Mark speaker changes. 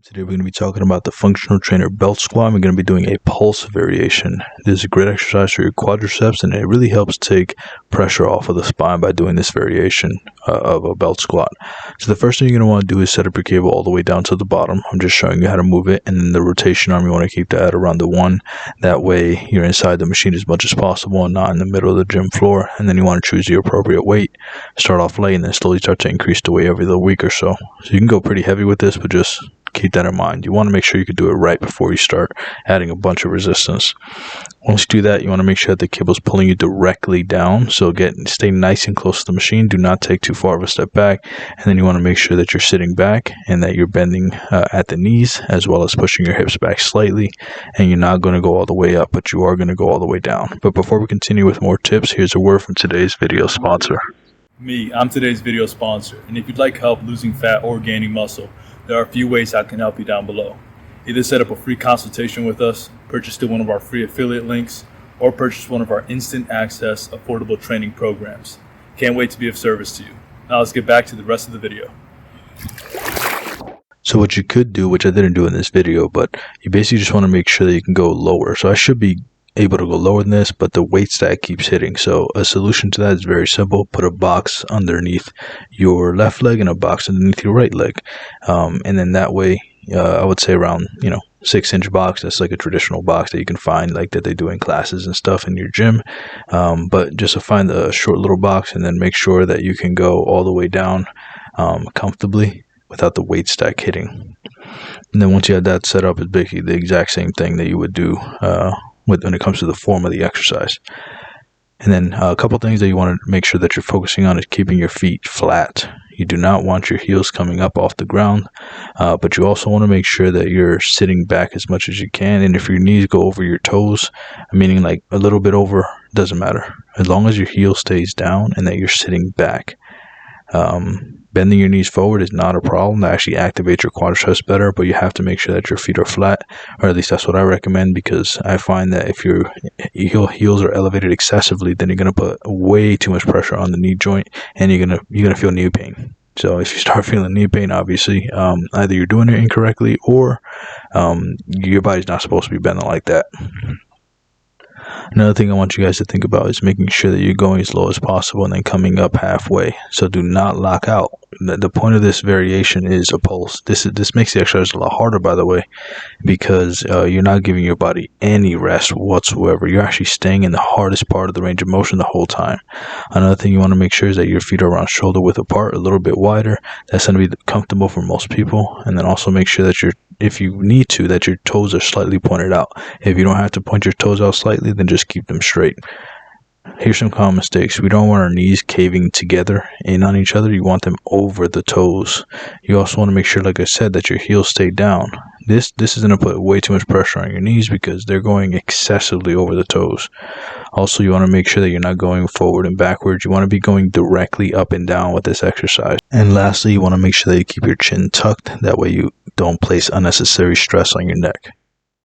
Speaker 1: Today we're going to be talking about the functional trainer belt squat. And we're going to be doing a pulse variation. This is a great exercise for your quadriceps, and it really helps take pressure off of the spine by doing this variation of a belt squat. So the first thing you're going to want to do is set up your cable all the way down to the bottom. I'm just showing you how to move it, and then the rotation arm, you want to keep that at around the 1. That way you're inside the machine as much as possible and not in the middle of the gym floor. And then you want to choose the appropriate weight. Start off light and then slowly start to increase the weight every other week or so. So you can go pretty heavy with this, but just keep that in mind. You want to make sure you can do it right before you start adding a bunch of resistance. Once you do that, you want to make sure that the cable is pulling you directly down. So stay nice and close to the machine. Do not take too far of a step back. And then you want to make sure that you're sitting back and that you're bending at the knees, as well as pushing your hips back slightly. And you're not going to go all the way up, but you are going to go all the way down. But before we continue with more tips, here's a word from today's video sponsor.
Speaker 2: I'm today's video sponsor, and if you'd like help losing fat or gaining muscle, there are a few ways I can help you down below. Either set up a free consultation with us, purchase through one of our free affiliate links, or purchase one of our instant access affordable training programs. Can't wait to be of service to you. Now let's get back to the rest of the video.
Speaker 1: So what you could do, which I didn't do in this video, but you basically just want to make sure that you can go lower. So I should be able to go lower than this, but the weight stack keeps hitting. So a solution to that is very simple. Put a box underneath your left leg and a box underneath your right leg, and then that way I would say around 6-inch box. That's like a traditional box that you can find, like that they do in classes and stuff in your gym, but just to find a short little box, and then make sure that you can go all the way down comfortably without the weight stack hitting. And then once you have that set up, it's basically the exact same thing that you would do when it comes to the form of the exercise. And then a couple things that you want to make sure that you're focusing on is keeping your feet flat. You do not want your heels coming up off the ground, but you also want to make sure that you're sitting back as much as you can. And if your knees go over your toes, meaning like a little bit over, doesn't matter. As long as your heel stays down and that you're sitting back. Bending your knees forward is not a problem. That actually activates your quadriceps better, but you have to make sure that your feet are flat, or at least that's what I recommend, because I find that if your heels are elevated excessively, then you're going to put way too much pressure on the knee joint, and you're gonna feel knee pain. So if you start feeling knee pain, obviously either you're doing it incorrectly, or your body's not supposed to be bending like that. Another thing I want you guys to think about is making sure that you're going as low as possible and then coming up halfway. So do not lock out. The point of this variation is a pulse. This makes the exercise a lot harder, by the way, because you're not giving your body any rest whatsoever. You're actually staying in the hardest part of the range of motion the whole time. Another thing you want to make sure is that your feet are around shoulder width apart, a little bit wider. That's going to be comfortable for most people. And then also make sure that if you need to, that your toes are slightly pointed out. If you don't have to point your toes out slightly, then just keep them straight. Here's some common mistakes. We don't want our knees caving together in on each other. You want them over the toes. You also want to make sure, like I said, that your heels stay down. This is going to put way too much pressure on your knees because they're going excessively over the toes. Also, you want to make sure that you're not going forward and backwards. You want to be going directly up and down with this exercise. And lastly, you want to make sure that you keep your chin tucked. That way you don't place unnecessary stress on your neck.